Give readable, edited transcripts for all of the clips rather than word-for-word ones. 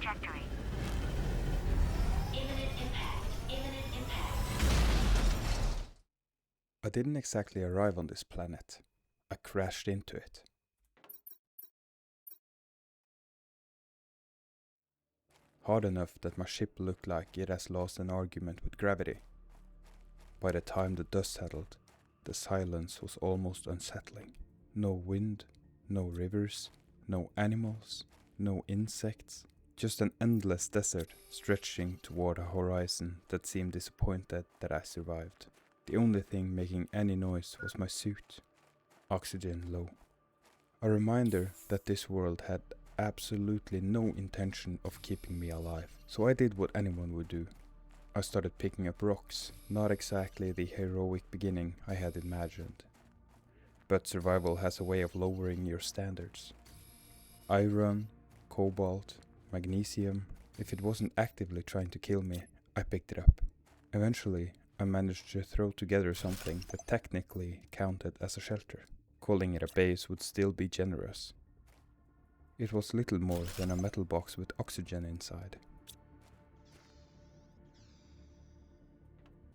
trajectory. Imminent impact. Imminent impact. I didn't exactly arrive on this planet. I crashed into it. Hard enough that my ship looked like it has lost an argument with gravity. By the time the dust settled, the silence was almost unsettling. No wind, no rivers, no animals, no insects. Just an endless desert stretching toward a horizon that seemed disappointed that I survived. The only thing making any noise was my suit. Oxygen low. A reminder that this world had absolutely no intention of keeping me alive. So I did what anyone would do. I started picking up rocks, not exactly the heroic beginning I had imagined. But survival has a way of lowering your standards. Iron, cobalt, magnesium. If it wasn't actively trying to kill me, I picked it up. Eventually, I managed to throw together something that technically counted as a shelter. Calling it a base would still be generous. It was little more than a metal box with oxygen inside.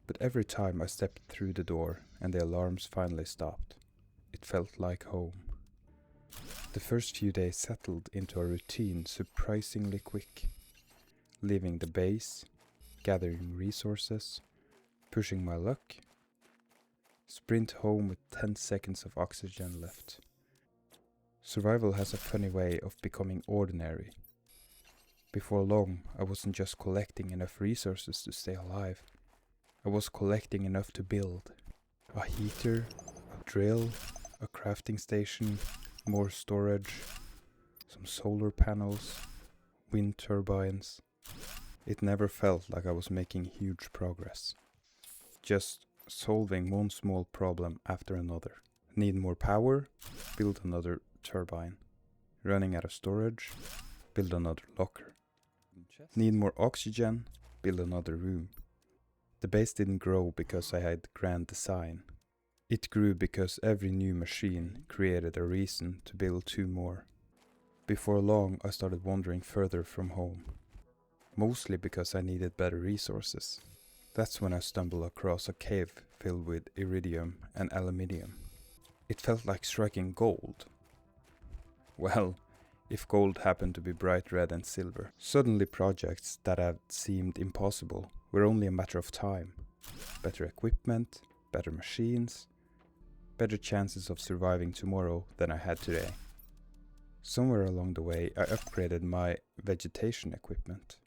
But every time I stepped through the door and the alarms finally stopped, it felt like home. The first few days settled into a routine surprisingly quick. Leaving the base, gathering resources, pushing my luck, sprint home with 10 seconds of oxygen left. Survival has a funny way of becoming ordinary. Before long, I wasn't just collecting enough resources to stay alive. I was collecting enough to build. A heater, a drill, a crafting station, more storage, some solar panels, wind turbines. It never felt like I was making huge progress. Just solving one small problem after another. Need more power? Build another turbine. Running out of storage? Build another locker. Need more oxygen? Build another room. The base didn't grow because I had grand design. It grew because every new machine created a reason to build two more. Before long, I started wandering further from home. Mostly because I needed better resources. That's when I stumbled across a cave filled with iridium and aluminium. It felt like striking gold. Well, if gold happened to be bright red and silver. Suddenly projects that had seemed impossible were only a matter of time. Better equipment, better machines, better chances of surviving tomorrow than I had today. Somewhere along the way I upgraded my vegetation equipment.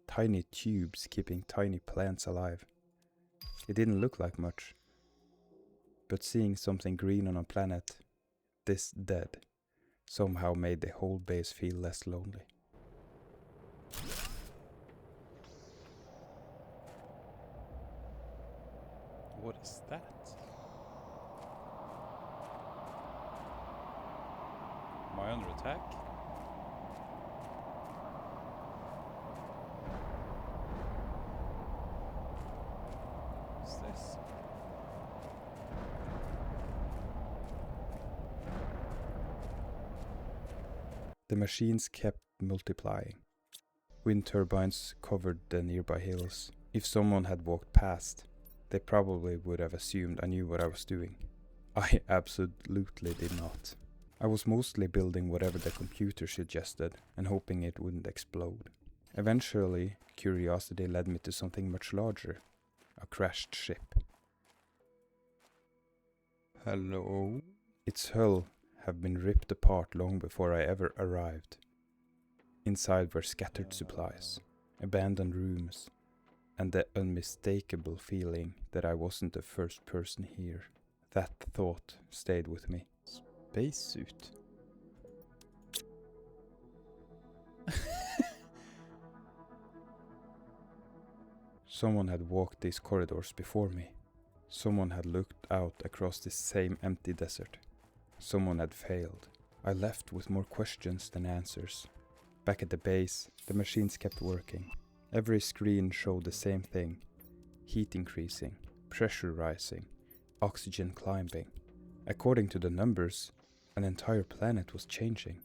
Tiny tubes keeping tiny plants alive. It didn't look like much, but seeing something green on a planet this dead somehow made the whole base feel less lonely. What is that? Am I under attack? What's this? The machines kept multiplying. Wind turbines covered the nearby hills. If someone had walked past, they probably would have assumed I knew what I was doing. I absolutely did not. I was mostly building whatever the computer suggested and hoping it wouldn't explode. Eventually, curiosity led me to something much larger. A crashed ship. Hello? Its hull had been ripped apart long before I ever arrived. Inside were scattered supplies, abandoned rooms, and the unmistakable feeling that I wasn't the first person here. That thought stayed with me. Spacesuit. Someone had walked these corridors before me. Someone had looked out across this same empty desert. Someone had failed. I left with more questions than answers. Back at the base, the machines kept working. Every screen showed the same thing. Heat increasing, pressure rising, oxygen climbing. According to the numbers, an entire planet was changing.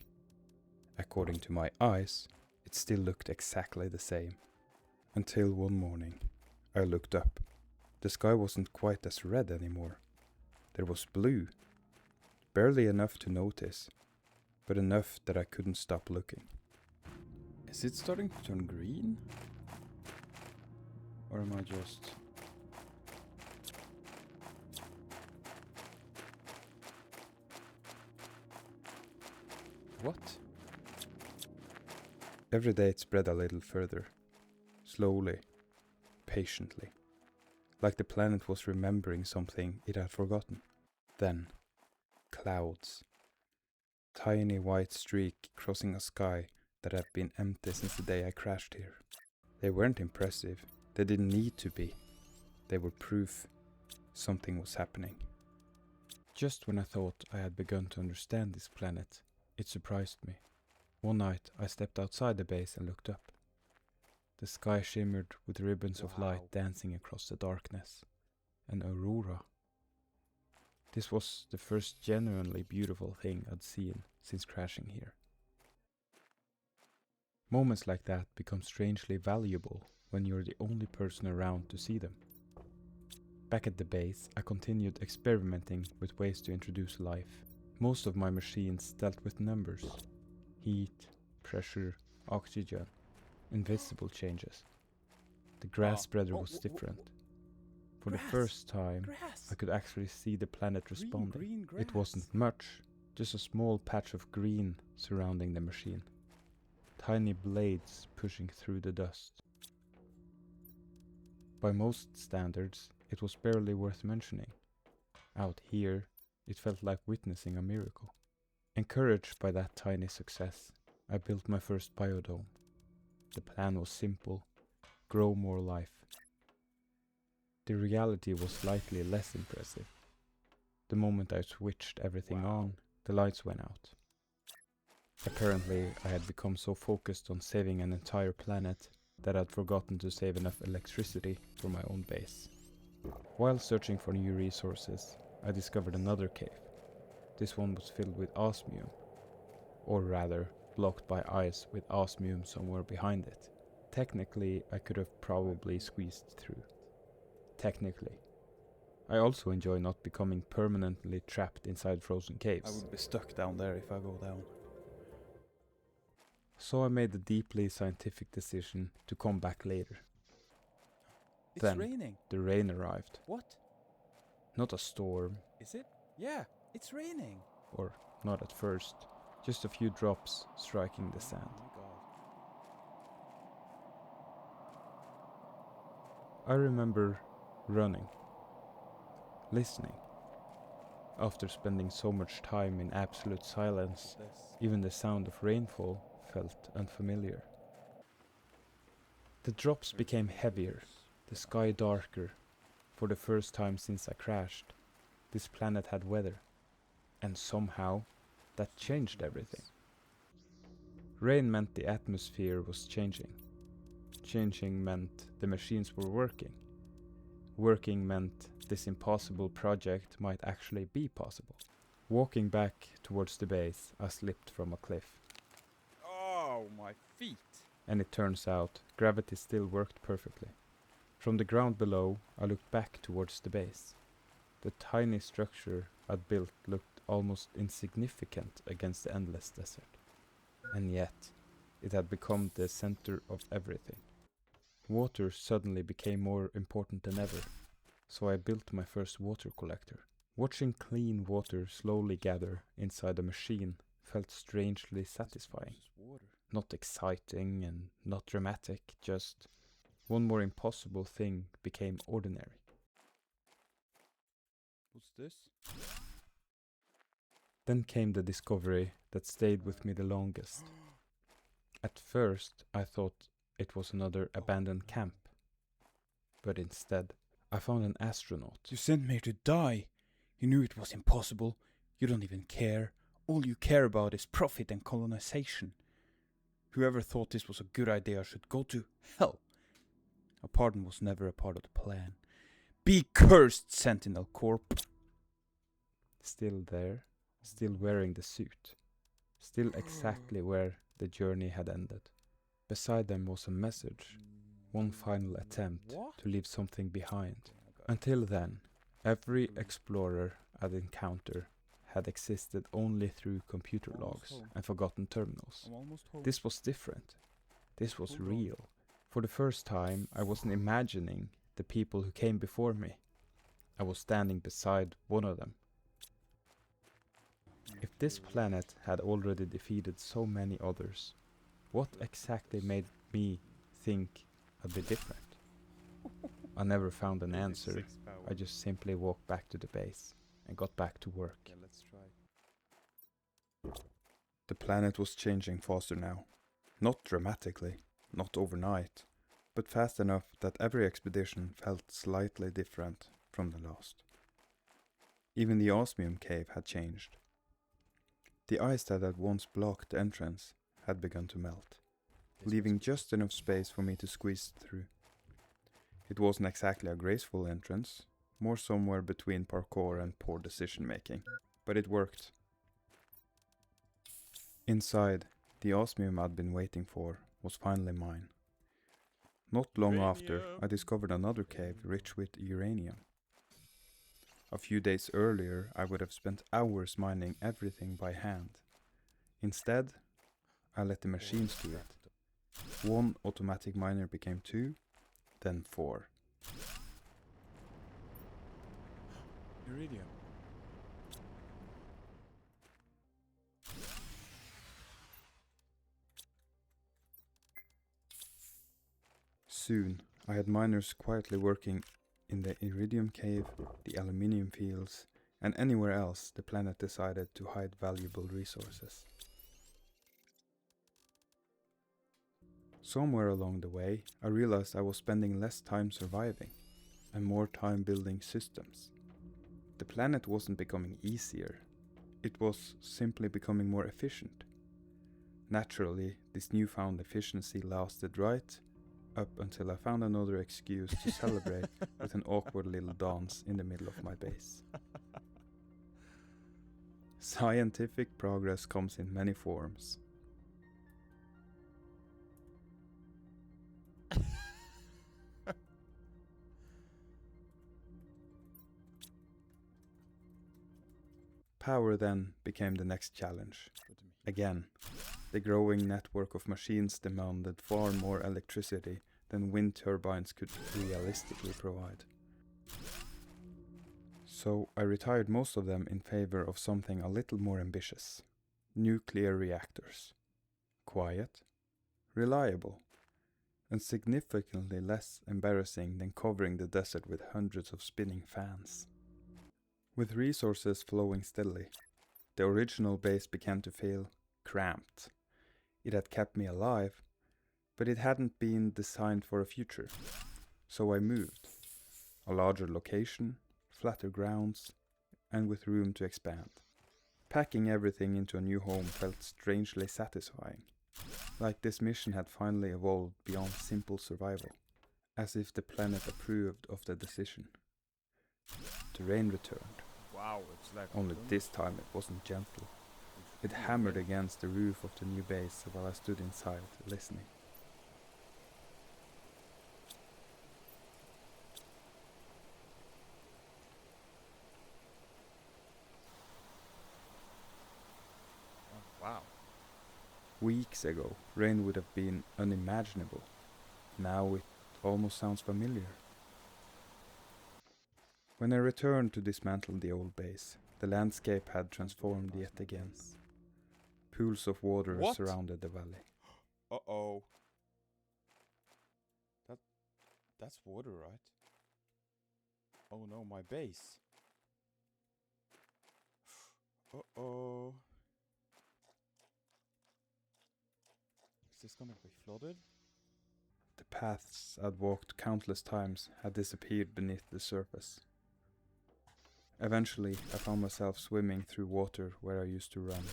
According to my eyes, It still looked exactly the same. Until one morning, I looked up. The sky wasn't quite as red anymore. There was blue. Barely enough to notice, but enough that I couldn't stop looking. Is it starting to turn green? Or am I just... What? Every day it spread a little further. Slowly. Patiently. Like the planet was remembering something it had forgotten. Then, clouds. Tiny white streak crossing a sky that had been empty since the day I crashed here. They weren't impressive. They didn't need to be. They were proof something was happening. Just when I thought I had begun to understand this planet, it surprised me. One night I stepped outside the base and looked up. The sky shimmered with ribbons of light dancing across the darkness. An aurora. This was the first genuinely beautiful thing I'd seen since crashing here. Moments like that become strangely valuable when you're the only person around to see them. Back at the base, I continued experimenting with ways to introduce life. Most of my machines dealt with numbers. Heat, pressure, oxygen, invisible changes. The grass spreader was different. For the first time, I could actually see the planet responding. It wasn't much, just a small patch of green surrounding the machine. Tiny blades pushing through the dust. By most standards, it was barely worth mentioning. Out here, it felt like witnessing a miracle. Encouraged by that tiny success, I built my first biodome. The plan was simple: grow more life. The reality was slightly less impressive. The moment I switched everything on, the lights went out. Apparently, I had become so focused on saving an entire planet that I'd forgotten to save enough electricity for my own base. While searching for new resources, I discovered another cave. This one was filled with osmium, or rather, blocked by ice with osmium somewhere behind it. Technically, I could have probably squeezed through. Technically. I also enjoy not becoming permanently trapped inside frozen caves. I would be stuck down there if I go down. So I made the deeply scientific decision to come back later. It's Then raining. the rain arrived. What? Not a storm, Is it? Yeah, it's raining. or not at first, just a few drops striking the sand. Oh my god. I remember running, listening. After spending so much time in absolute silence, even the sound of rainfall felt unfamiliar. The drops became heavier, the sky darker. For the first time since I crashed, this planet had weather, and somehow that changed everything. Rain meant the atmosphere was changing. Changing meant the machines were working. Working meant this impossible project might actually be possible. Walking back towards the base, I slipped from a cliff. Oh, my feet. And it turns out, gravity still worked perfectly. From the ground below, I looked back towards the base. The tiny structure I'd built looked almost insignificant against the endless desert. And yet, it had become the center of everything. Water suddenly became more important than ever, so I built my first water collector. Watching clean water slowly gather inside a machine felt strangely satisfying. Not exciting and not dramatic, just one more impossible thing became ordinary. What's this? Then came the discovery that stayed with me the longest. At first, I thought it was another abandoned camp. But instead, I found an astronaut. You sent me to die. You knew it was impossible. You don't even care. All you care about is profit and colonization. Whoever thought this was a good idea should go to hell. A pardon was never a part of the plan. Be cursed, Sentinel Corp. Still there, still wearing the suit. Still exactly where the journey had ended. Beside them was a message, one final attempt to leave something behind. Until then, every explorer I'd encountered had existed only through computer logs and forgotten terminals. This was different. This was real. For the first time, I wasn't imagining the people who came before me. I was standing beside one of them. If this planet had already defeated so many others, what exactly made me think I'd be different? I never found an answer. I just simply walked back to the base and got back to work. The planet was changing faster now. Not dramatically, not overnight, but fast enough that every expedition felt slightly different from the last. Even the osmium cave had changed. The ice that had once blocked the entrance had begun to melt, leaving just enough space for me to squeeze through. It wasn't exactly a graceful entrance, more somewhere between parkour and poor decision making, but it worked. Inside, the osmium I'd been waiting for was finally mine. Not long after, I discovered another cave rich with uranium. A few days earlier, I would have spent hours mining everything by hand. Instead, I let the machines do it. One automatic miner became 2, then 4. Iridium. Soon, I had miners quietly working in the iridium cave, the aluminium fields, and anywhere else the planet decided to hide valuable resources. Somewhere along the way, I realized I was spending less time surviving and more time building systems. The planet wasn't becoming easier, it was simply becoming more efficient. Naturally, this newfound efficiency lasted right up until I found another excuse to celebrate with an awkward little dance in the middle of my base. Scientific progress comes in many forms. Power then became the next challenge. Again, the growing network of machines demanded far more electricity than wind turbines could realistically provide. So I retired most of them in favor of something a little more ambitious. Nuclear reactors. Quiet, reliable, and significantly less embarrassing than covering the desert with hundreds of spinning fans. With resources flowing steadily, the original base began to feel cramped. It had kept me alive, but it hadn't been designed for a future. So I moved. A larger location, flatter grounds, and with room to expand. Packing everything into a new home felt strangely satisfying, like this mission had finally evolved beyond simple survival, as if the planet approved of the decision. The rain returned. Wow, it's like Only this time it wasn't gentle. It hammered against the roof of the new base while I stood inside, listening. wow. Weeks ago, rain would have been unimaginable. Now it almost sounds familiar. When I returned to dismantle the old base, the landscape had transformed yet again. Pools of water What? surrounded the valley. Uh-oh. That's water, right? Oh no, my base. Uh-oh. Is this gonna be flooded? The paths I'd walked countless times had disappeared beneath the surface. Eventually, I found myself swimming through water where I used to run.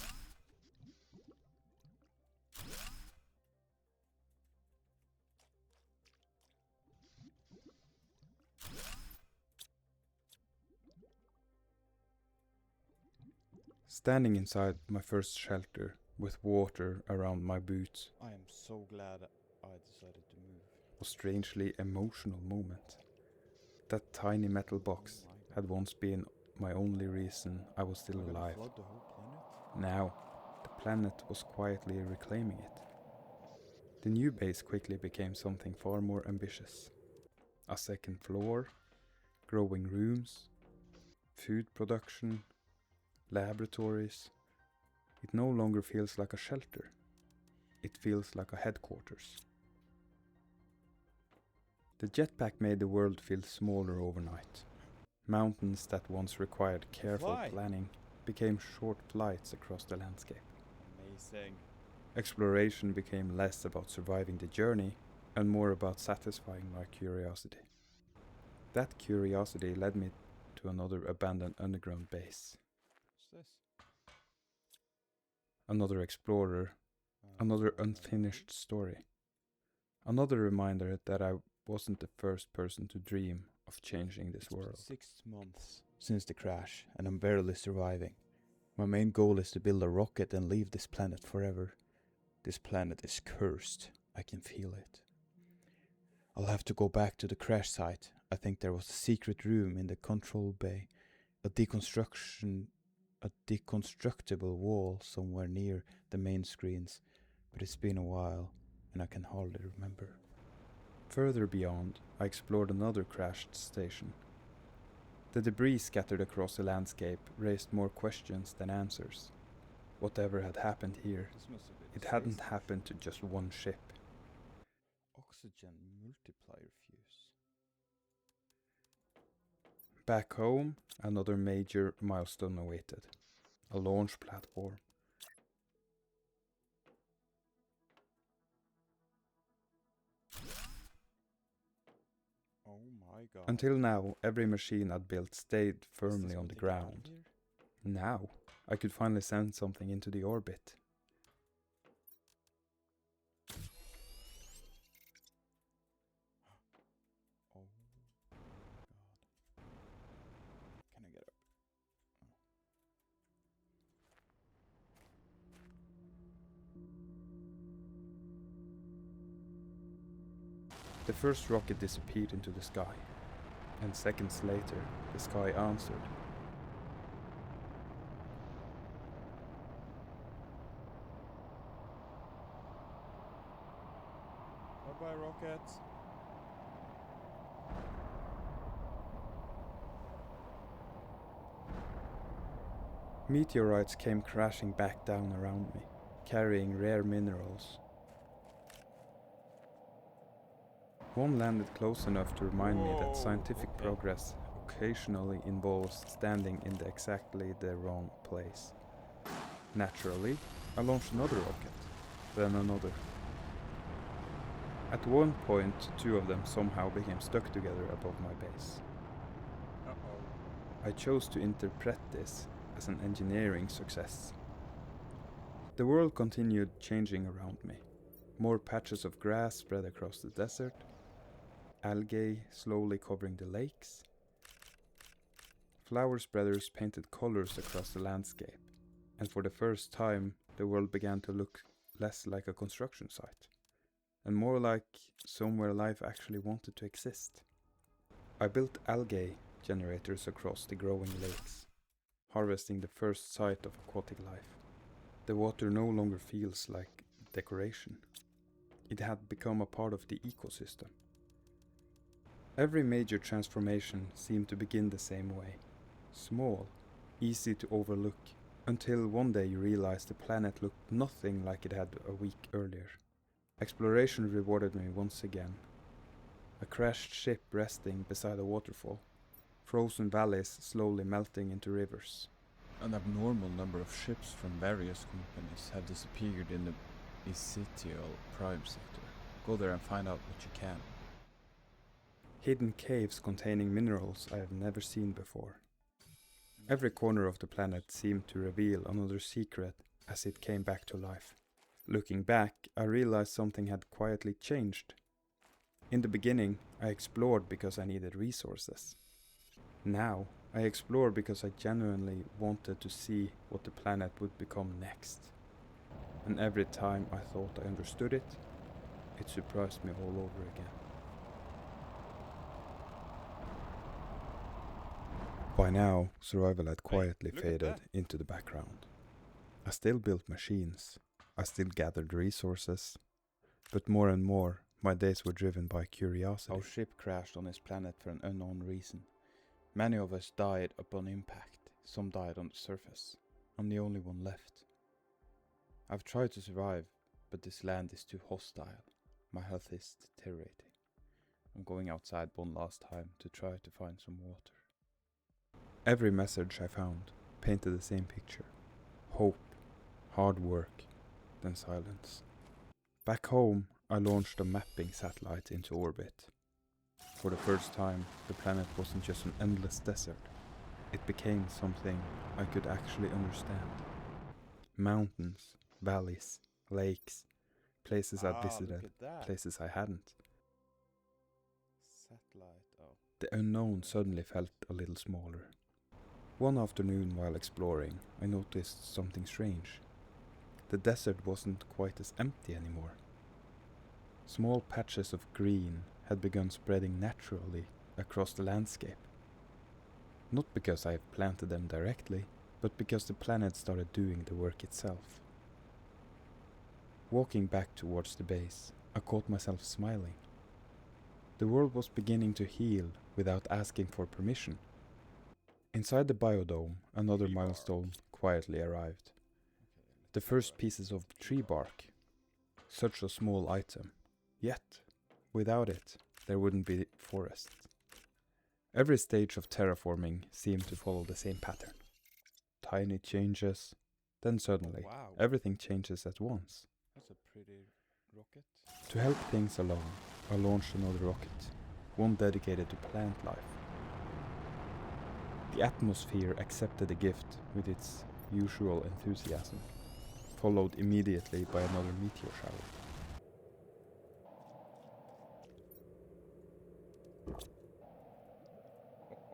Standing inside my first shelter with water around my boots, I am so glad I decided to move. A strangely emotional moment. That tiny metal box had once been my only reason I was still alive. Flood the whole planet? Now, the planet was quietly reclaiming it. The new base quickly became something far more ambitious. A second floor, growing rooms, food production, laboratories. It no longer feels like a shelter. It feels like a headquarters. The jetpack made the world feel smaller overnight. Mountains that once required careful Fly. planning became short flights across the landscape. Amazing. Exploration became less about surviving the journey and more about satisfying my curiosity. That curiosity led me to another abandoned underground base. What's this? Another explorer, another unfinished story. Another reminder that I wasn't the first person to dream of changing this It's been world. 6 months since the crash, and I'm barely surviving. My main goal is to build a rocket and leave this planet forever. This planet is cursed. I can feel it. I'll have to go back to the crash site. I think there was a secret room in the control bay, a deconstructible wall somewhere near the main screens, but it's been a while and I can hardly remember. Further beyond, I explored another crashed station. The debris scattered across the landscape raised more questions than answers. Whatever had happened here, it hadn't happened to just one ship. Oxygen multiplier fuse. Back home, another major milestone awaited. A launch platform. Oh my god. Until now, every machine I'd built stayed firmly on the ground. Now, I could finally send something into the orbit. Oh my god. Can I get up? The first rocket disappeared into the sky, and seconds later, the sky answered. Bye-bye, rockets. Meteorites came crashing back down around me, carrying rare minerals. One landed close enough to remind me that scientific progress occasionally involves standing in exactly the wrong place. Naturally, I launched another rocket, then another. At one point, two of them somehow became stuck together above my base. I chose to interpret this as an engineering success. The world continued changing around me. More patches of grass spread across the desert, algae slowly covering the lakes. Flower spreaders painted colors across the landscape, and for the first time the world began to look less like a construction site, and more like somewhere life actually wanted to exist. I built algae generators across the growing lakes, harvesting the first sight of aquatic life. The water no longer feels like decoration. It had become a part of the ecosystem. Every major transformation seemed to begin the same way. Small, easy to overlook, until one day you realize the planet looked nothing like it had a week earlier. Exploration rewarded me once again. A crashed ship resting beside a waterfall, frozen valleys slowly melting into rivers. An abnormal number of ships from various companies have disappeared in the Isitial Prime sector. Go there and find out what you can. Hidden caves containing minerals I have never seen before. Every corner of the planet seemed to reveal another secret as it came back to life. Looking back, I realized something had quietly changed. In the beginning, I explored because I needed resources. Now, I explore because I genuinely wanted to see what the planet would become next. And every time I thought I understood it, It surprised me all over again. By now, survival had quietly faded into the background. I still built machines, I still gathered resources, but more and more, my days were driven by curiosity. Our ship crashed on this planet for an unknown reason. Many of us died upon impact, some died on the surface. I'm the only one left. I've tried to survive, but this land is too hostile. My health is deteriorating. I'm going outside one last time to try to find some water. Every message I found painted the same picture. Hope, hard work, then silence. Back home, I launched a mapping satellite into orbit. For the first time, the planet wasn't just an endless desert. It became something I could actually understand. Mountains, valleys, lakes, places I'd visited, places I hadn't. Satellite, oh. The unknown suddenly felt a little smaller. One afternoon while exploring, I noticed something strange. The desert wasn't quite as empty anymore. Small patches of green had begun spreading naturally across the landscape. Not because I had planted them directly, but because the planet started doing the work itself. Walking back towards the base, I caught myself smiling. The world was beginning to heal without asking for permission. Inside the biodome, another milestone quietly arrived. The first pieces of tree bark. Such a small item. Yet, without it, there wouldn't be forest. Every stage of terraforming seemed to follow the same pattern. Tiny changes, then suddenly, everything changes at once. That's a pretty rocket. To help things along, I launched another rocket, one dedicated to plant life. The atmosphere accepted the gift with its usual enthusiasm, followed immediately by another meteor shower.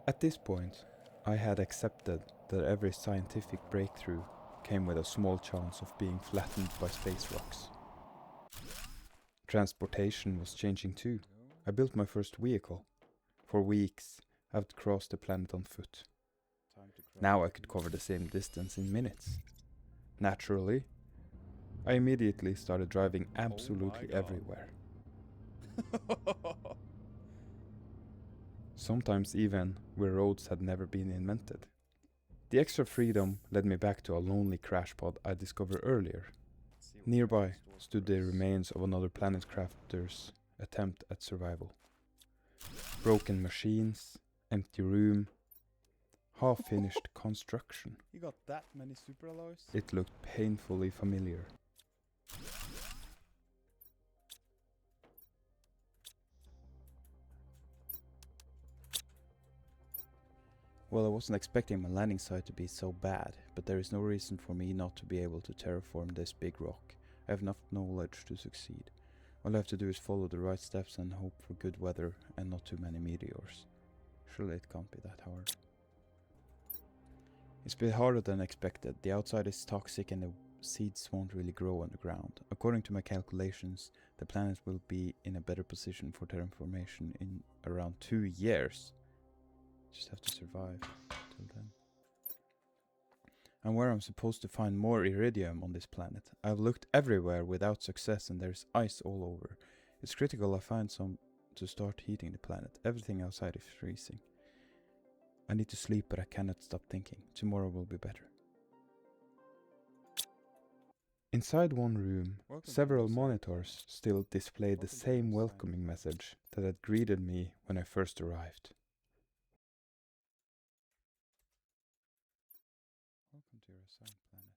At this point, I had accepted that every scientific breakthrough came with a small chance of being flattened by space rocks. Transportation was changing too. I built my first vehicle. For weeks, I'd crossed the planet on foot. Now I could cover the same distance in minutes. Naturally, I immediately started driving absolutely everywhere. Sometimes even where roads had never been invented. The extra freedom led me back to a lonely crash pod I discovered earlier. Nearby stood the remains of another planet crafter's attempt at survival. Broken machines, empty room, half-finished construction. You got that many super alloys? It looked painfully familiar. Well, I wasn't expecting my landing site to be so bad, but there is no reason for me not to be able to terraform this big rock. I have enough knowledge to succeed. All I have to do is follow the right steps and hope for good weather and not too many meteors. Surely it can't be that hard. It's a bit harder than expected. The outside is toxic and the seeds won't really grow underground. According to my calculations, the planet will be in a better position for terraformation in around 2 years. Just have to survive till then. And where I'm supposed to find more iridium on this planet. I've looked everywhere without success and there's ice all over. It's critical I find some to start heating the planet. Everything outside is freezing. I need to sleep, but I cannot stop thinking. Tomorrow will be better. Inside one room, several monitors still displayed the same welcoming message that had greeted me when I first arrived. Welcome to your assigned planet.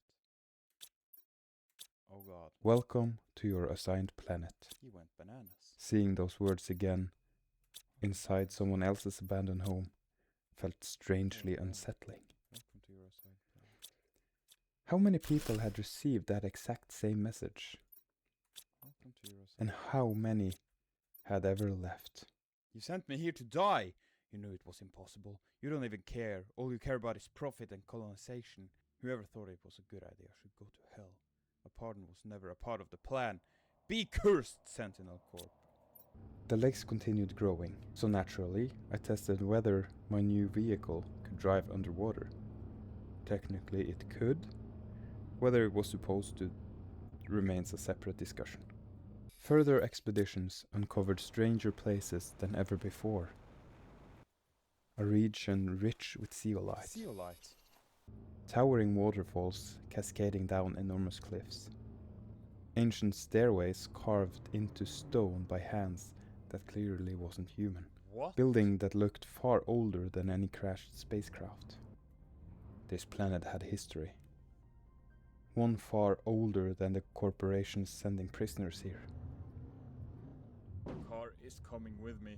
Oh god. Welcome to your assigned planet. He went bananas. Seeing those words again, inside someone else's abandoned home, felt strangely unsettling. Welcome to your assigned planet. How many people had received that exact same message? Welcome to your assigned And how many had ever left? You sent me here to die! You knew it was impossible. You don't even care. All you care about is profit and colonization. Whoever thought it was a good idea should go to hell. A pardon was never a part of the plan. Be cursed, Sentinel Corp. The legs continued growing, so naturally I tested whether my new vehicle could drive underwater. Technically it could. Whether it was supposed to remains a separate discussion. Further expeditions uncovered stranger places than ever before. A region rich with zeolite. Towering waterfalls cascading down enormous cliffs. Ancient stairways carved into stone by hands that clearly wasn't human. What? Building that looked far older than any crashed spacecraft. This planet had history. One far older than the corporations sending prisoners here. The car is coming with me.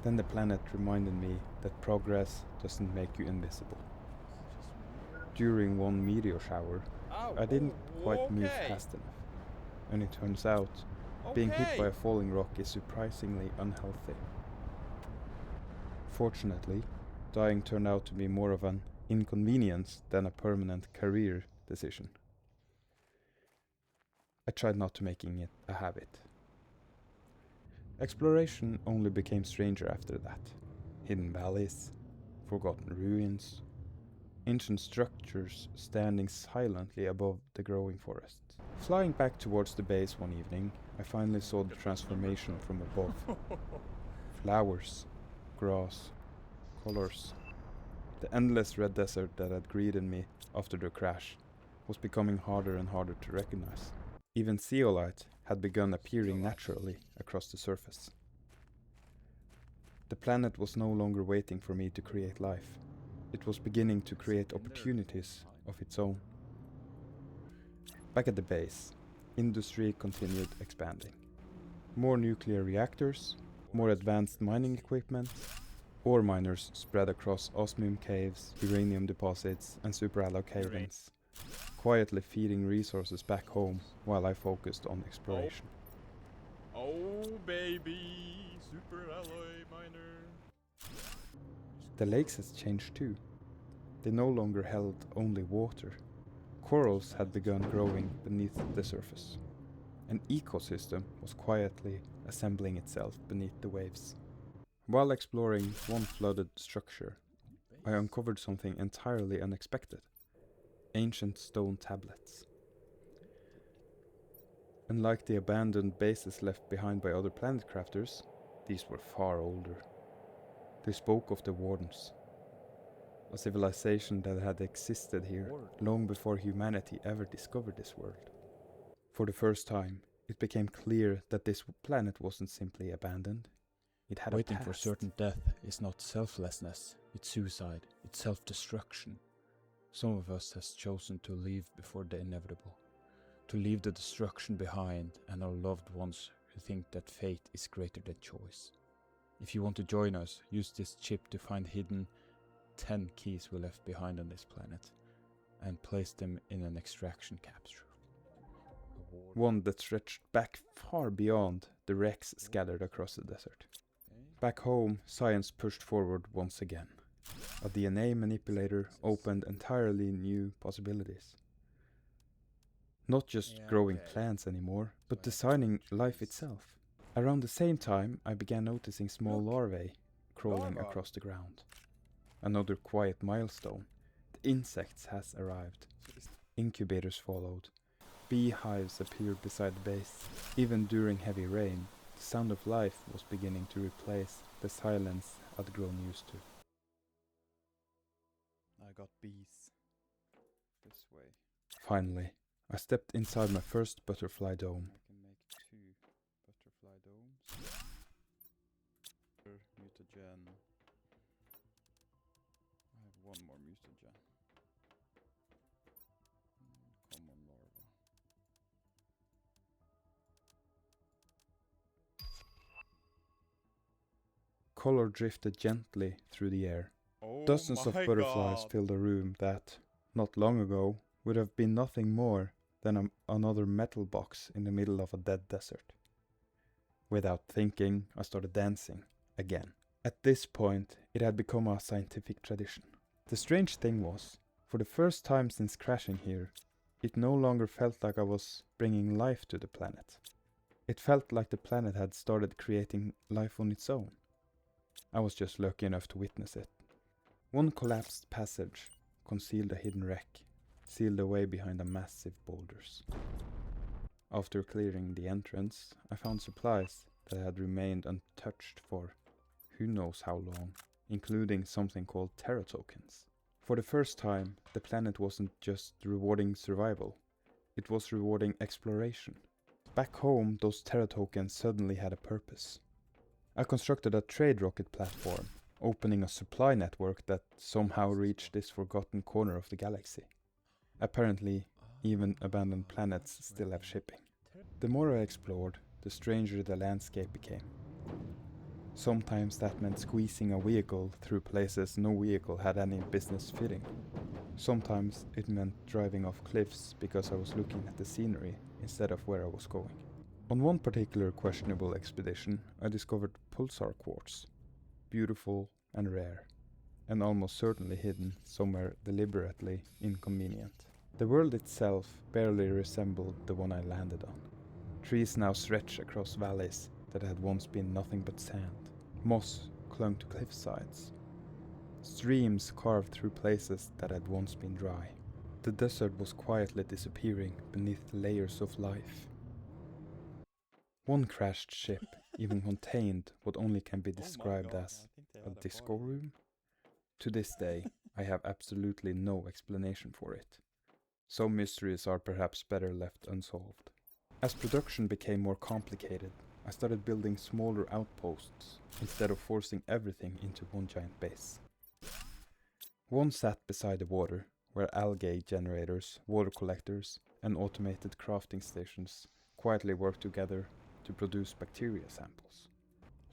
Then the planet reminded me that progress doesn't make you invisible. During one meteor shower, I didn't quite move fast enough. And it turns out, being hit by a falling rock is surprisingly unhealthy. Fortunately, dying turned out to be more of an inconvenience than a permanent career decision. I tried not to making it a habit. Exploration only became stranger after that. Hidden valleys, forgotten ruins, ancient structures standing silently above the growing forest. Flying back towards the base one evening, I finally saw the transformation from above. Flowers, grass, colors. The endless red desert that had greeted me after the crash was becoming harder and harder to recognize. Even zeolite had begun appearing naturally across the surface. The planet was no longer waiting for me to create life. It was beginning to create opportunities of its own. Back at the base, industry continued expanding. More nuclear reactors, more advanced mining equipment, ore miners spread across osmium caves, uranium deposits, and superalloy cave-ins, quietly feeding resources back home while I focused on exploration. Oh baby, super alloy miner. The lakes has changed too. They no longer held only water. Corals had begun growing beneath the surface. An ecosystem was quietly assembling itself beneath the waves. While exploring one flooded structure, I uncovered something entirely unexpected. Ancient stone tablets. Unlike the abandoned bases left behind by other planet crafters, these were far older. They spoke of the Wardens, a civilization that had existed here long before humanity ever discovered this world. For the first time, it became clear that this planet wasn't simply abandoned. It had Waiting a past. for certain death is not selflessness, it's suicide, it's self-destruction. Some of us has chosen to leave before the inevitable, to leave the destruction behind and our loved ones who think that fate is greater than choice. If you want to join us, use this chip to find hidden 10 keys we left behind on this planet and place them in an extraction capsule. One that stretched back far beyond the wrecks scattered across the desert. Back home, science pushed forward once again. A DNA manipulator opened entirely new possibilities. Not just growing plants anymore, but designing life itself. Around the same time, I began noticing small larvae crawling across the ground. Another quiet milestone. The insects has arrived. Incubators followed. Beehives appeared beside the base. Even during heavy rain, the sound of life was beginning to replace the silence I'd grown used to. I got bees. This way. Finally, I stepped inside my first butterfly dome. I can make 2 butterfly domes. Mutagen. I have 1 more mutagen. Common larva. Color drifted gently through the air. Dozens of butterflies filled a room that, not long ago, would have been nothing more than another metal box in the middle of a dead desert. Without thinking, I started dancing again. At this point, it had become a scientific tradition. The strange thing was, for the first time since crashing here, it no longer felt like I was bringing life to the planet. It felt like the planet had started creating life on its own. I was just lucky enough to witness it. One collapsed passage concealed a hidden wreck, sealed away behind a massive boulders. After clearing the entrance, I found supplies that had remained untouched for who knows how long, including something called terra tokens. For the first time, the planet wasn't just rewarding survival, it was rewarding exploration. Back home, those terra tokens suddenly had a purpose. I constructed a trade rocket platform, opening a supply network that somehow reached this forgotten corner of the galaxy. Apparently, even abandoned planets still have shipping. The more I explored, the stranger the landscape became. Sometimes that meant squeezing a vehicle through places no vehicle had any business fitting. Sometimes it meant driving off cliffs because I was looking at the scenery instead of where I was going. On one particular questionable expedition, I discovered pulsar quartz, beautiful and rare, and almost certainly hidden somewhere deliberately inconvenient. The world itself barely resembled the one I landed on. Trees now stretch across valleys that had once been nothing but sand. Moss clung to cliff sides. Streams carved through places that had once been dry. The desert was quietly disappearing beneath layers of life. One crashed ship even contained what only can be described as a disco room. To this day, I have absolutely no explanation for it. Some mysteries are perhaps better left unsolved. As production became more complicated, I started building smaller outposts instead of forcing everything into one giant base. One sat beside the water, where algae generators, water collectors, and automated crafting stations quietly worked together to produce bacteria samples.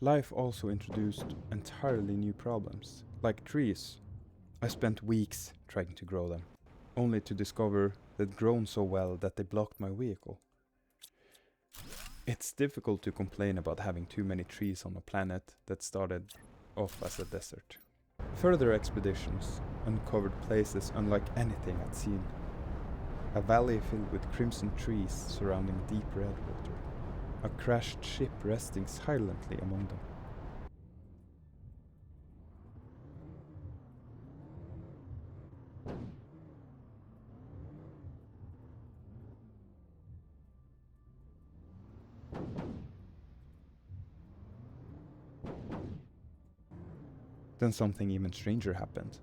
Life also introduced entirely new problems, like trees. I spent weeks trying to grow them, only to discover they'd grown so well that they blocked my vehicle. It's difficult to complain about having too many trees on a planet that started off as a desert. Further expeditions uncovered places unlike anything I'd seen. A valley filled with crimson trees surrounding deep red water. A crashed ship resting silently among them. Then something even stranger happened.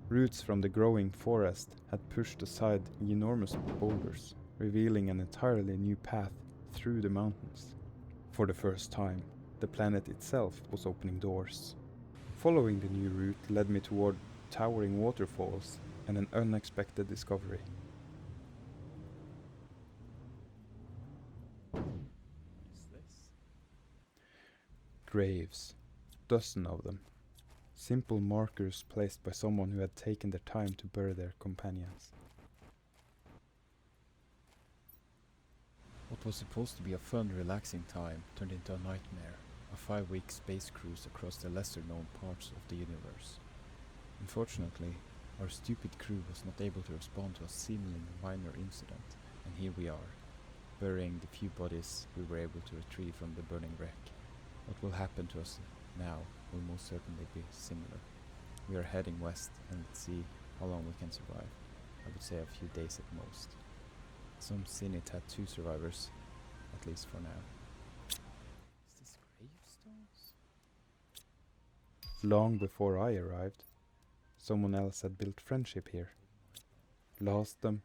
Roots from the growing forest had pushed aside enormous boulders, revealing an entirely new path through the mountains. For the first time, the planet itself was opening doors. Following the new route led me toward towering waterfalls and an unexpected discovery. What is this? Graves. Dozen of them. Simple markers placed by someone who had taken the time to bury their companions. What was supposed to be a fun, relaxing time turned into a nightmare, a 5-week space cruise across the lesser-known parts of the universe. Unfortunately, our stupid crew was not able to respond to a seemingly minor incident, and here we are, burying the few bodies we were able to retrieve from the burning wreck. What will happen to us now will most certainly be similar. We are heading west, and let's see how long we can survive. I would say a few days at most. Some cine tattoo survivors, at least for now. Is this gravestones? Long before I arrived, someone else had built friendship here, lost them,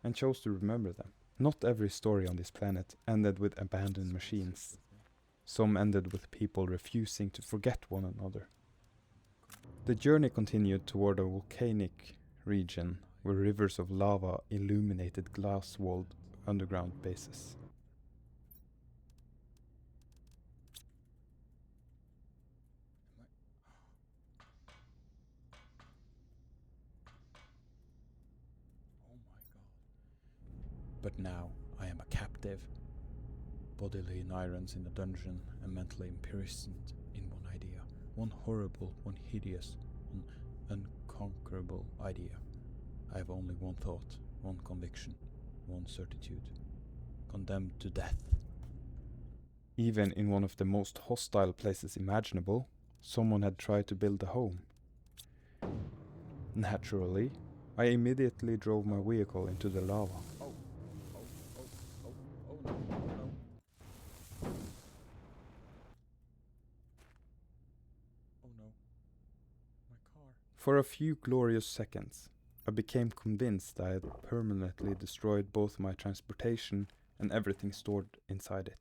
and chose to remember them. Not every story on this planet ended with abandoned machines. Some ended with people refusing to forget one another. The journey continued toward a volcanic region where rivers of lava illuminated glass-walled underground bases. Oh my god. But now I am a captive, bodily in irons in a dungeon and mentally imprisoned in one idea. One horrible, one hideous, one unconquerable idea. I have only one thought, one conviction, one certitude. Condemned to death. Even in one of the most hostile places imaginable, someone had tried to build a home. Naturally, I immediately drove my vehicle into the lava. Oh no, no. Oh no. My car. For a few glorious seconds, I became convinced I had permanently destroyed both my transportation and everything stored inside it.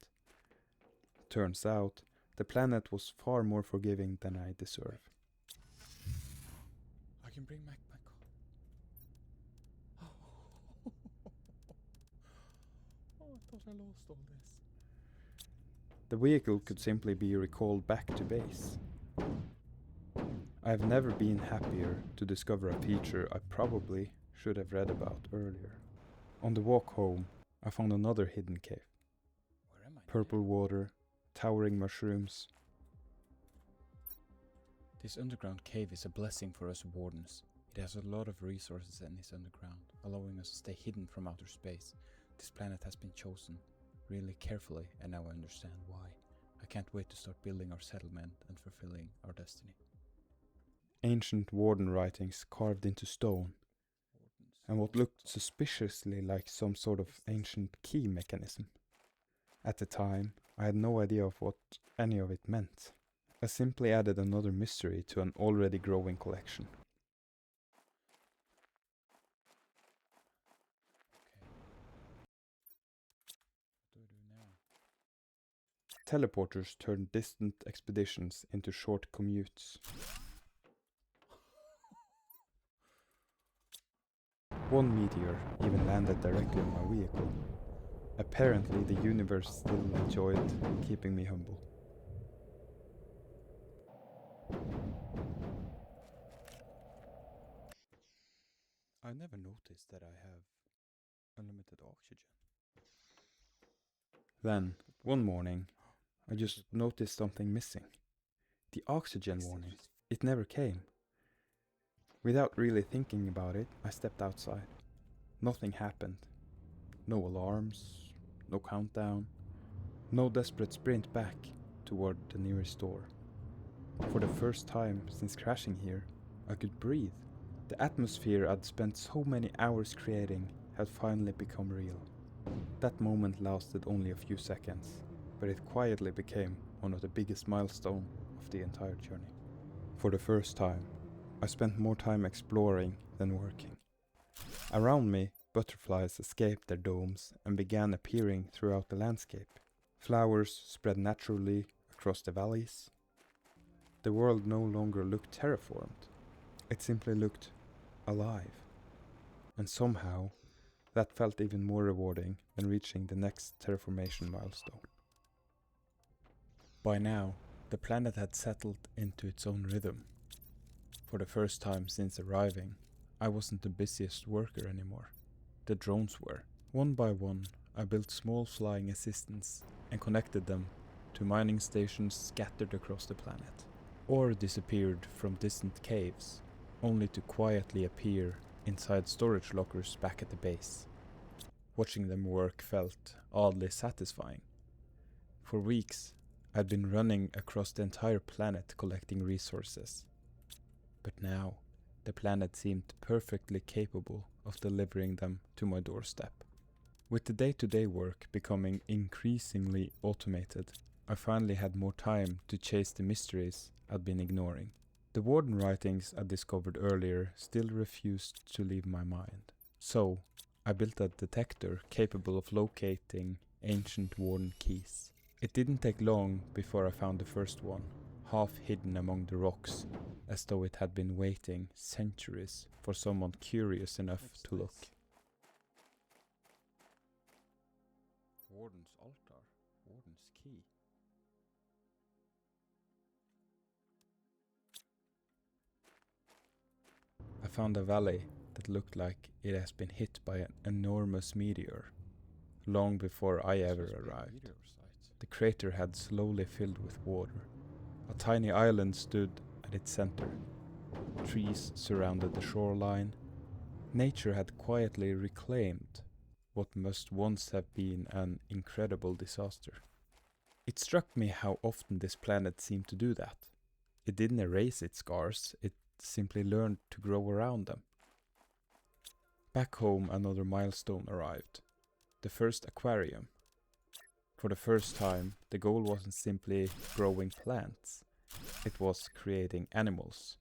Turns out, the planet was far more forgiving than I deserve. I can bring back my car. Oh, I thought I lost all this. The vehicle could simply be recalled back to base. I have never been happier to discover a feature I probably should have read about earlier. On the walk home, I found another hidden cave. Where am I? Purple water, towering mushrooms. This underground cave is a blessing for us wardens. It has a lot of resources and is underground, allowing us to stay hidden from outer space. This planet has been chosen really carefully, and now I understand why. I can't wait to start building our settlement and fulfilling our destiny. Ancient warden writings carved into stone, and what looked suspiciously like some sort of ancient key mechanism. At the time, I had no idea of what any of it meant. I simply added another mystery to an already growing collection. What do I do now? Teleporters turned distant expeditions into short commutes. One meteor even landed directly on my vehicle. Apparently, the universe still enjoyed keeping me humble. I never noticed that I have unlimited oxygen. Then, one morning, I just noticed something missing. The oxygen warning. It never came. Without really thinking about it, I stepped outside. Nothing happened. No alarms, no countdown, no desperate sprint back toward the nearest door. For the first time since crashing here, I could breathe. The atmosphere I'd spent so many hours creating had finally become real. That moment lasted only a few seconds, but it quietly became one of the biggest milestones of the entire journey. For the first time, I spent more time exploring than working. Around me, butterflies escaped their domes and began appearing throughout the landscape. Flowers spread naturally across the valleys. The world no longer looked terraformed. It simply looked alive. And somehow, that felt even more rewarding than reaching the next terraformation milestone. By now, the planet had settled into its own rhythm. For the first time since arriving, I wasn't the busiest worker anymore. The drones were. One by one, I built small flying assistants and connected them to mining stations scattered across the planet, or disappeared from distant caves, only to quietly appear inside storage lockers back at the base. Watching them work felt oddly satisfying. For weeks, I'd been running across the entire planet collecting resources. But now, the planet seemed perfectly capable of delivering them to my doorstep. With the day-to-day work becoming increasingly automated, I finally had more time to chase the mysteries I'd been ignoring. The warden writings I discovered earlier still refused to leave my mind. So, I built a detector capable of locating ancient warden keys. It didn't take long before I found the first one, half hidden among the rocks, as though it had been waiting centuries for someone curious enough to look. Warden's altar, Warden's key. I found a valley that looked like it has been hit by an enormous meteor, long before I ever arrived. The crater had slowly filled with water. A tiny island stood at its center, trees surrounded the shoreline. Nature had quietly reclaimed what must once have been an incredible disaster. It struck me how often this planet seemed to do that. It didn't erase its scars, it simply learned to grow around them. Back home, another milestone arrived. The first aquarium. For the first time, the goal wasn't simply growing plants, it was creating animals.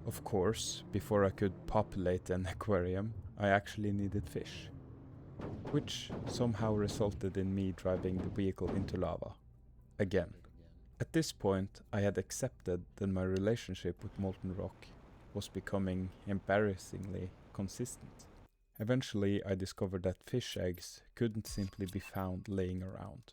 Of course, before I could populate an aquarium, I actually needed fish, which somehow resulted in me driving the vehicle into lava. Again. At this point, I had accepted that my relationship with molten rock was becoming embarrassingly consistent. Eventually, I discovered that fish eggs couldn't simply be found laying around.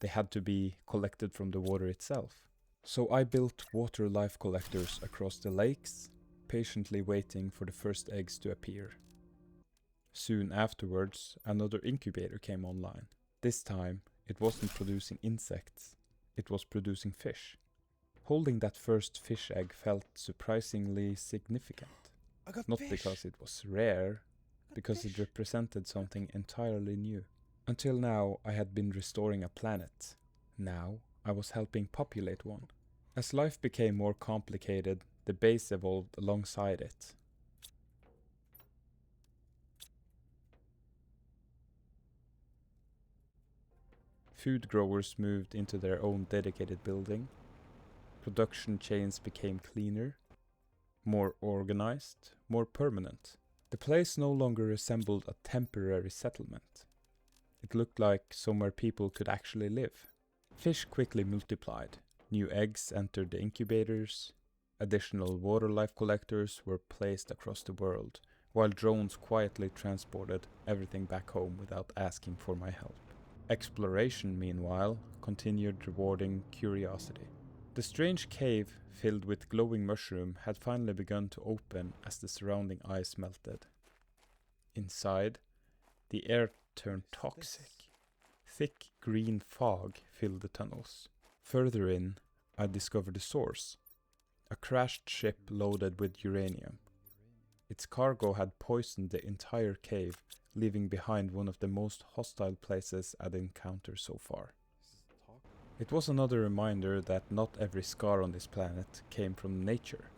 They had to be collected from the water itself. So I built water life collectors across the lakes, patiently waiting for the first eggs to appear. Soon afterwards, another incubator came online. This time, it wasn't producing insects, it was producing fish. Holding that first fish egg felt surprisingly significant. Not because it was rare, because it represented something entirely new. Until now, I had been restoring a planet. Now, I was helping populate one. As life became more complicated, the base evolved alongside it. Food growers moved into their own dedicated building. Production chains became cleaner, more organized, more permanent. The place no longer resembled a temporary settlement. It looked like somewhere people could actually live. Fish quickly multiplied. New eggs entered the incubators. Additional water life collectors were placed across the world, while drones quietly transported everything back home without asking for my help. Exploration, meanwhile, continued rewarding curiosity. The strange cave, filled with glowing mushroom, had finally begun to open as the surrounding ice melted. Inside, the air turned toxic. Thick green fog filled the tunnels. Further in, I discovered the source. A crashed ship loaded with uranium. Its cargo had poisoned the entire cave, leaving behind one of the most hostile places I'd encountered so far. It was another reminder that not every scar on this planet came from nature.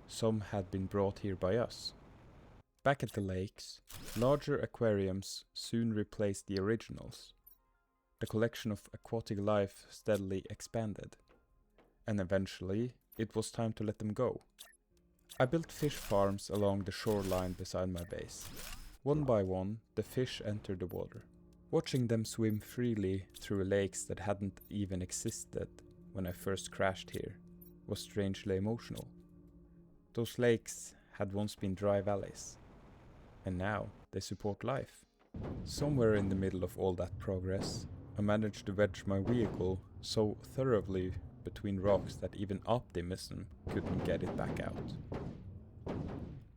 Some had been brought here by us. Back at the lakes, larger aquariums soon replaced the originals. The collection of aquatic life steadily expanded, and eventually it was time to let them go. I built fish farms along the shoreline beside my base. One by one, the fish entered the water. Watching them swim freely through lakes that hadn't even existed when I first crashed here was strangely emotional. Those lakes had once been dry valleys, and now they support life. Somewhere in the middle of all that progress, I managed to wedge my vehicle so thoroughly between rocks that even optimism couldn't get it back out.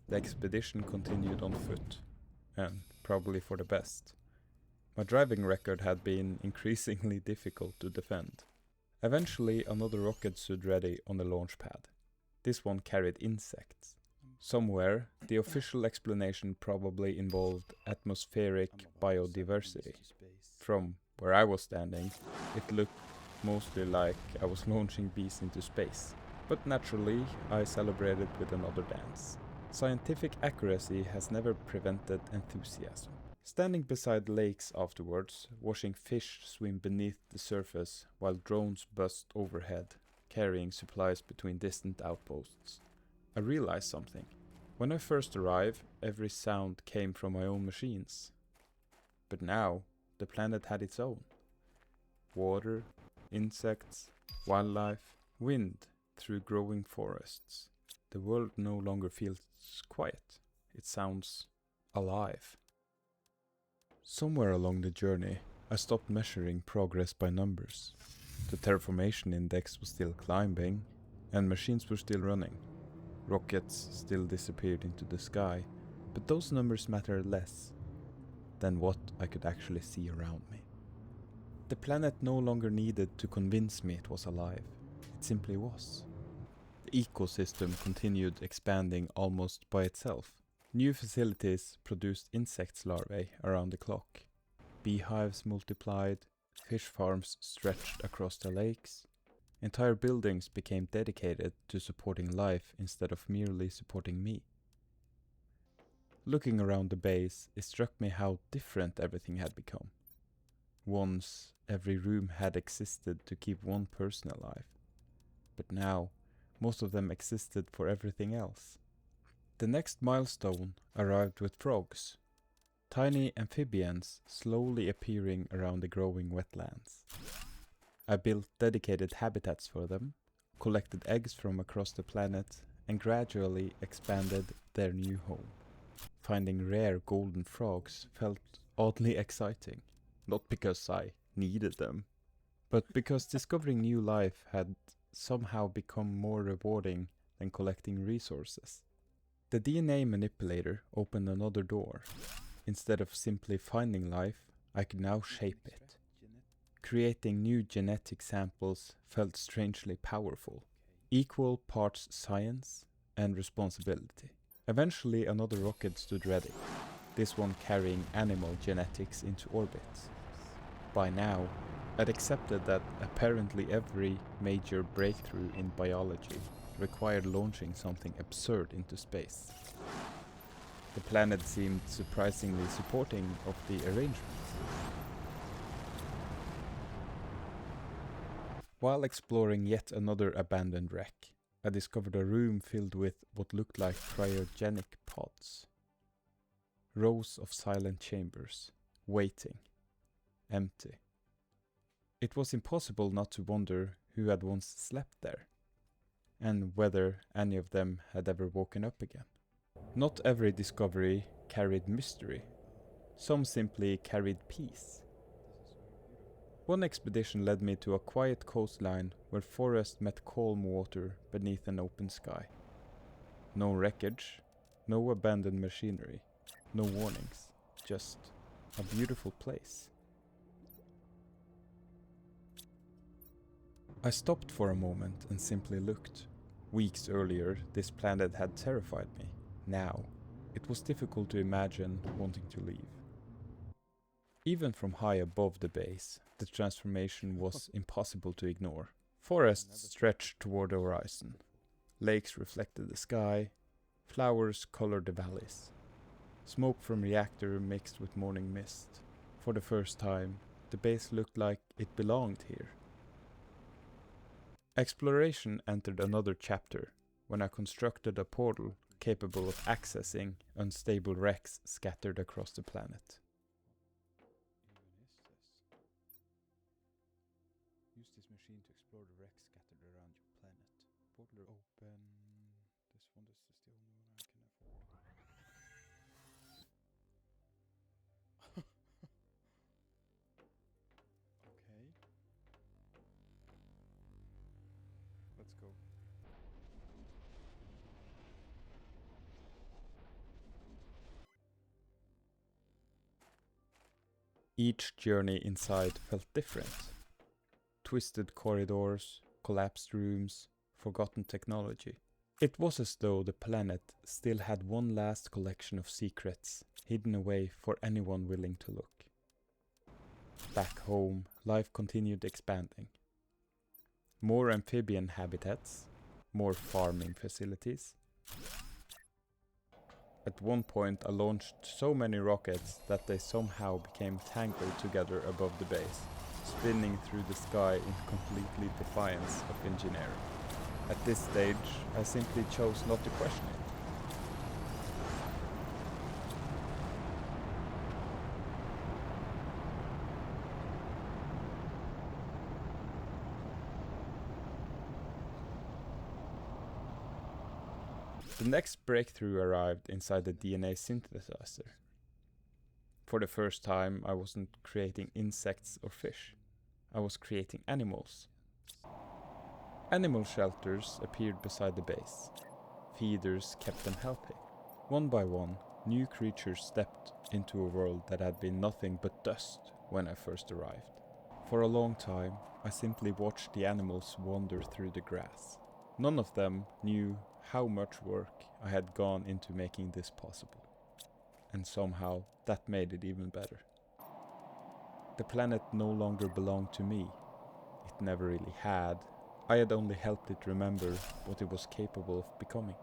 The expedition continued on foot, and probably for the best. My driving record had been increasingly difficult to defend. Eventually, another rocket stood ready on the launch pad. This one carried insects. Somewhere, the official explanation probably involved atmospheric biodiversity. From where I was standing, it looked mostly like I was launching bees into space. But naturally, I celebrated with another dance. Scientific accuracy has never prevented enthusiasm. Standing beside lakes afterwards, watching fish swim beneath the surface while drones buzzed overhead, carrying supplies between distant outposts, I realized something. When I first arrived, every sound came from my own machines. But now, the planet had its own. Water, insects, wildlife, wind through growing forests. The world no longer feels quiet. It sounds alive. Somewhere along the journey, I stopped measuring progress by numbers. The terraformation index was still climbing, and machines were still running. Rockets still disappeared into the sky, but those numbers mattered less than what I could actually see around me. The planet no longer needed to convince me it was alive. It simply was. The ecosystem continued expanding almost by itself. New facilities produced insects larvae around the clock. Beehives multiplied, fish farms stretched across the lakes. Entire buildings became dedicated to supporting life instead of merely supporting me. Looking around the base, it struck me how different everything had become. Once, every room had existed to keep one person alive. But now, most of them existed for everything else. The next milestone arrived with frogs. Tiny amphibians slowly appearing around the growing wetlands. I built dedicated habitats for them, collected eggs from across the planet, and gradually expanded their new home. Finding rare golden frogs felt oddly exciting, not because I needed them, but because discovering new life had somehow become more rewarding than collecting resources. The DNA manipulator opened another door. Instead of simply finding life, I could now shape it. Creating new genetic samples felt strangely powerful. Equal parts science and responsibility. Eventually another rocket stood ready, this one carrying animal genetics into orbit. By now, I'd accepted that apparently every major breakthrough in biology required launching something absurd into space. The planet seemed surprisingly supporting of the arrangement. While exploring yet another abandoned wreck, I discovered a room filled with what looked like cryogenic pods. Rows of silent chambers, waiting, empty. It was impossible not to wonder who had once slept there, and whether any of them had ever woken up again. Not every discovery carried mystery. Some simply carried peace. One expedition led me to a quiet coastline where forest met calm water beneath an open sky. No wreckage, no abandoned machinery, no warnings, just a beautiful place. I stopped for a moment and simply looked. Weeks earlier, this planet had terrified me. Now, it was difficult to imagine wanting to leave. Even from high above the base, the transformation was impossible to ignore. Forests stretched toward the horizon. Lakes reflected the sky. Flowers colored the valleys. Smoke from reactor mixed with morning mist. For the first time, the base looked like it belonged here. Exploration entered another chapter when I constructed a portal capable of accessing unstable wrecks scattered across the planet. Use this machine to explore the wrecks scattered around your planet. Portal open. This is the only one I can afford. Okay. Let's go. Each journey inside felt different. Twisted corridors, collapsed rooms, forgotten technology. It was as though the planet still had one last collection of secrets hidden away for anyone willing to look. Back home, life continued expanding. More amphibian habitats, more farming facilities. At one point I launched so many rockets that they somehow became tangled together above the base, spinning through the sky in completely defiance of engineering. At this stage, I simply chose not to question it. The next breakthrough arrived inside the DNA synthesizer. For the first time, I wasn't creating insects or fish. I was creating animals. Animal shelters appeared beside the base. Feeders kept them healthy. One by one, new creatures stepped into a world that had been nothing but dust when I first arrived. For a long time, I simply watched the animals wander through the grass. None of them knew how much work I had gone into making this possible. And somehow that made it even better. The planet no longer belonged to me. It never really had. I had only helped it remember what it was capable of becoming.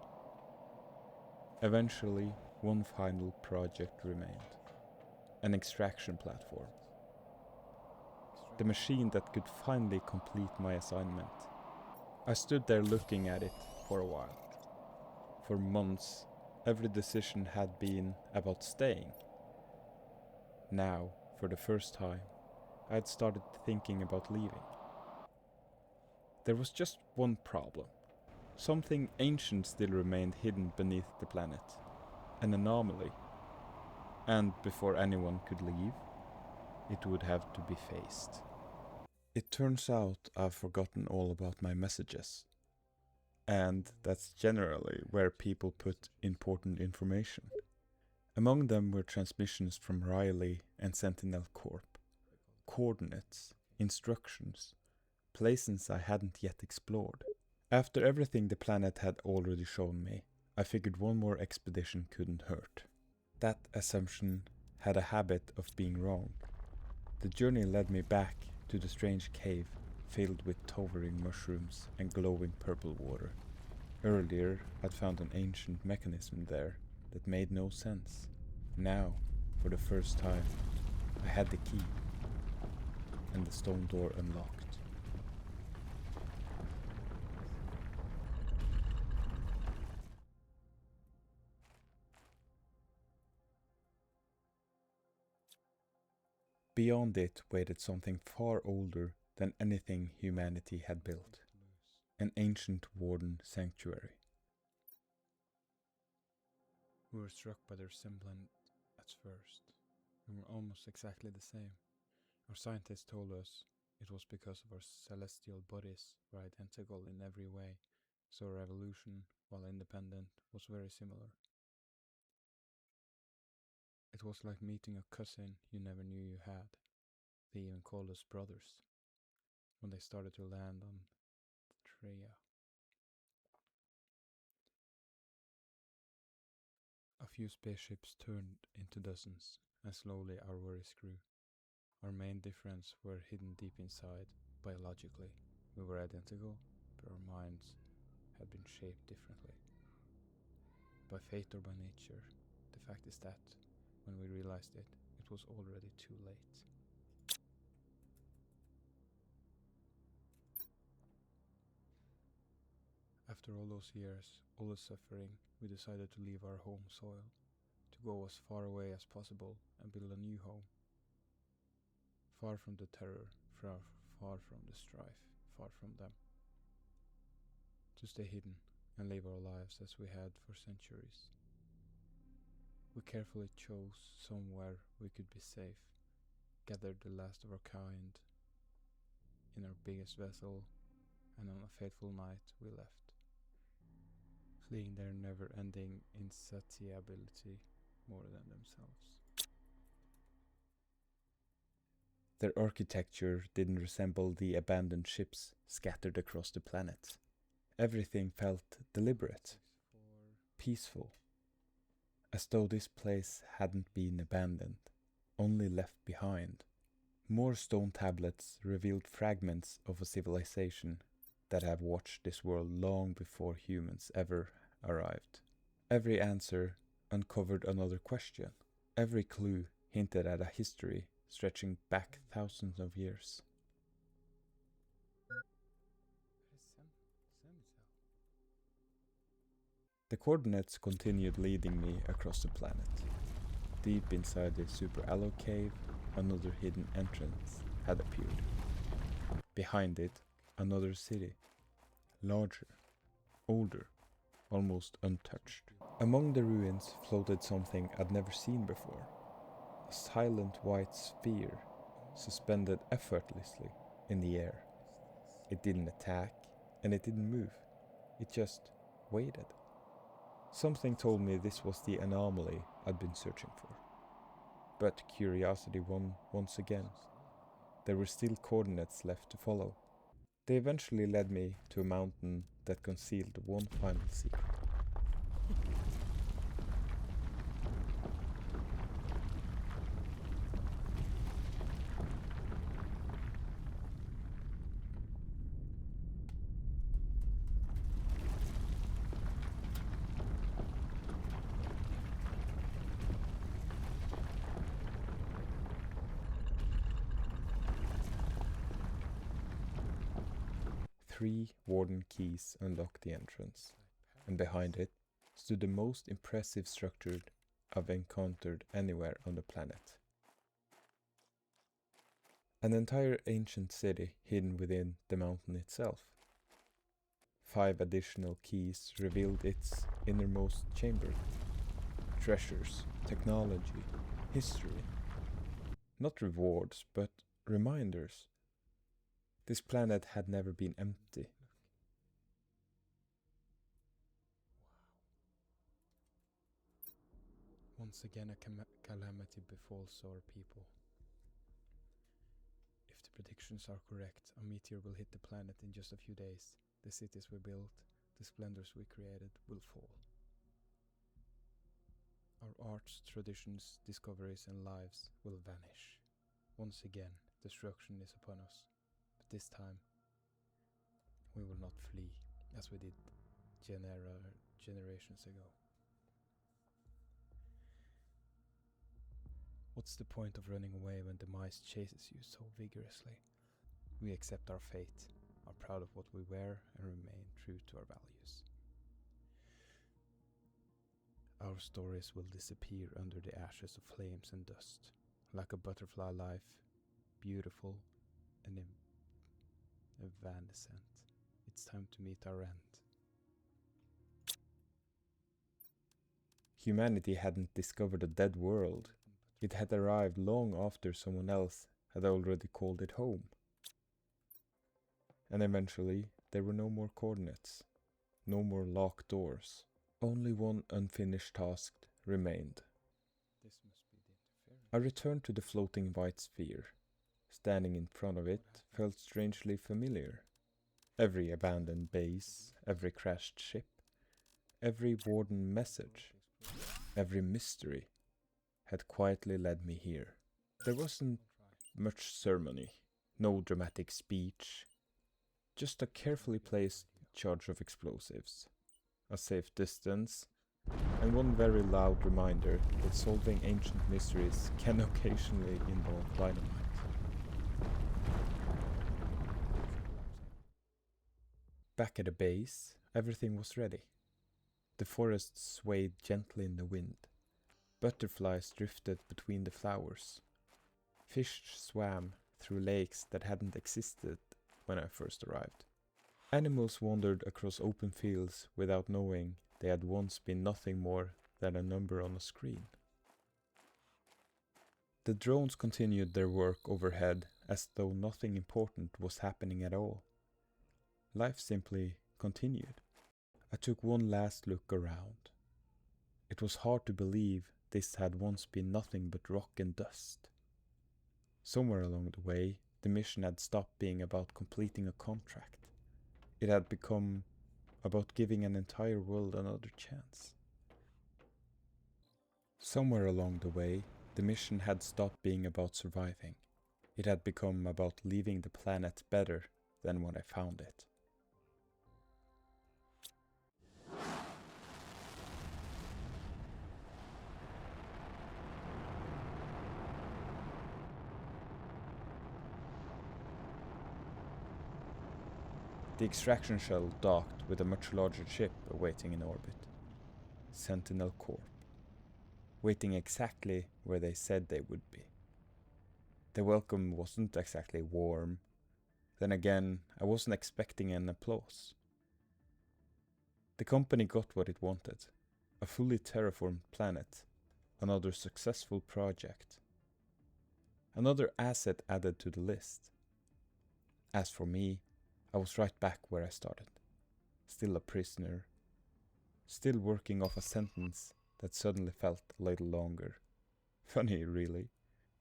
Eventually, one final project remained. An extraction platform. The machine that could finally complete my assignment. I stood there looking at it for a while. For months, every decision had been about staying. Now, for the first time, I had started thinking about leaving. There was just one problem. Something ancient still remained hidden beneath the planet. An anomaly. And before anyone could leave, it would have to be faced. It turns out I've forgotten all about my messages. And that's generally where people put important information. Among them were transmissions from Riley and Sentinel Corp. Coordinates, instructions, places I hadn't yet explored. After everything the planet had already shown me, I figured one more expedition couldn't hurt. That assumption had a habit of being wrong. The journey led me back to the strange cave filled with towering mushrooms and glowing purple water. Earlier, I'd found an ancient mechanism there that made no sense. Now, for the first time, I had the key, and the stone door unlocked. Beyond it waited something far older than anything humanity had built. An ancient warden sanctuary. We were struck by their semblance at first. We were almost exactly the same. Our scientists told us it was because of our celestial bodies were identical in every way, so our evolution, while independent, was very similar. It was like meeting a cousin you never knew you had. They even called us brothers when they started to land on Treya. A few spaceships turned into dozens, and slowly our worries grew. Our main difference were hidden deep inside, biologically. We were identical, but our minds had been shaped differently. By fate or by nature, the fact is that, when we realized it, it was already too late. After all those years, all the suffering, we decided to leave our home soil, to go as far away as possible and build a new home. Far from the terror, far from the strife, far from them. To stay hidden and live our lives as we had for centuries. We carefully chose somewhere we could be safe, gathered the last of our kind in our biggest vessel, and on a fateful night we left, fleeing their never-ending insatiability more than themselves. Their architecture didn't resemble the abandoned ships scattered across the planet. Everything felt deliberate, peaceful, as though this place hadn't been abandoned, only left behind. More stone tablets revealed fragments of a civilization that have watched this world long before humans ever arrived. Every answer uncovered another question. Every clue hinted at a history stretching back thousands of years. The coordinates continued leading me across the planet. Deep inside the Super Allo cave, another hidden entrance had appeared. Behind it, another city. Larger, older, almost untouched. Among the ruins floated something I'd never seen before. A silent white sphere, suspended effortlessly in the air. It didn't attack, and it didn't move. It just waited. Something told me this was the anomaly I'd been searching for. But curiosity won once again. There were still coordinates left to follow. They eventually led me to a mountain that concealed one final secret. Three warden keys unlocked the entrance, and behind it stood the most impressive structure I've encountered anywhere on the planet. An entire ancient city hidden within the mountain itself. 5 additional keys revealed its innermost chamber. Treasures, technology, history. Not rewards, but reminders. This planet had never been empty. Once again a calamity befalls our people. If the predictions are correct, a meteor will hit the planet in just a few days. The cities we built, the splendors we created will fall. Our arts, traditions, discoveries and lives will vanish. Once again, destruction is upon us. But this time, we will not flee as we did generations ago. What's the point of running away when demise chases you so vigorously? We accept our fate, are proud of what we wear, and remain true to our values. Our stories will disappear under the ashes of flames and dust, like a butterfly life, beautiful and evanescent. It's time to meet our end. Humanity hadn't discovered a dead world. It had arrived long after someone else had already called it home. And eventually, there were no more coordinates, no more locked doors. Only one unfinished task remained. I returned to the floating white sphere. Standing in front of it felt strangely familiar. Every abandoned base, every crashed ship, every warden message, every mystery had quietly led me here. There wasn't much ceremony, no dramatic speech, just a carefully placed charge of explosives, a safe distance, and one very loud reminder that solving ancient mysteries can occasionally involve dynamite. Back at the base, everything was ready. The forest swayed gently in the wind. Butterflies drifted between the flowers. Fish swam through lakes that hadn't existed when I first arrived. Animals wandered across open fields without knowing they had once been nothing more than a number on a screen. The drones continued their work overhead as though nothing important was happening at all. Life simply continued. I took one last look around. It was hard to believe this had once been nothing but rock and dust. Somewhere along the way, the mission had stopped being about completing a contract. It had become about giving an entire world another chance. Somewhere along the way, the mission had stopped being about surviving. It had become about leaving the planet better than when I found it. The extraction shuttle docked with a much larger ship awaiting in orbit. Sentinel Corp. Waiting exactly where they said they would be. The welcome wasn't exactly warm. Then again, I wasn't expecting an applause. The company got what it wanted. A fully terraformed planet. Another successful project. Another asset added to the list. As for me, I was right back where I started. Still a prisoner. Still working off a sentence that suddenly felt a little longer. Funny, really.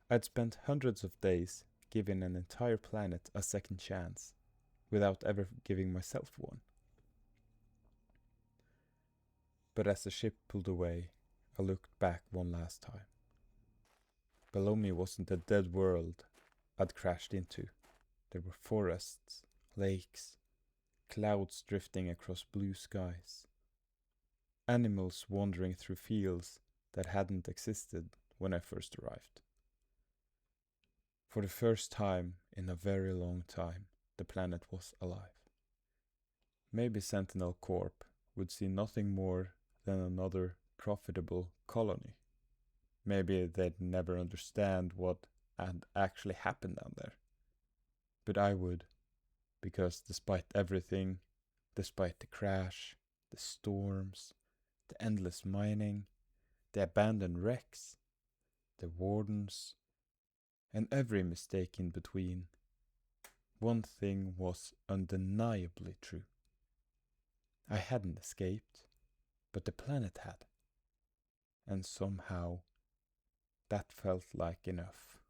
I'd spent hundreds of days giving an entire planet a second chance. without ever giving myself one. But as the ship pulled away, I looked back one last time. Below me wasn't a dead world I'd crashed into. There were forests, lakes, clouds drifting across blue skies, animals wandering through fields that hadn't existed when I first arrived. For the first time in a very long time, the planet was alive. Maybe Sentinel Corp would see nothing more than another profitable colony. Maybe they'd never understand what had actually happened down there. But I would, because despite everything, despite the crash, the storms, the endless mining, the abandoned wrecks, the wardens, and every mistake in between, one thing was undeniably true. I hadn't escaped, but the planet had. And somehow, that felt like enough.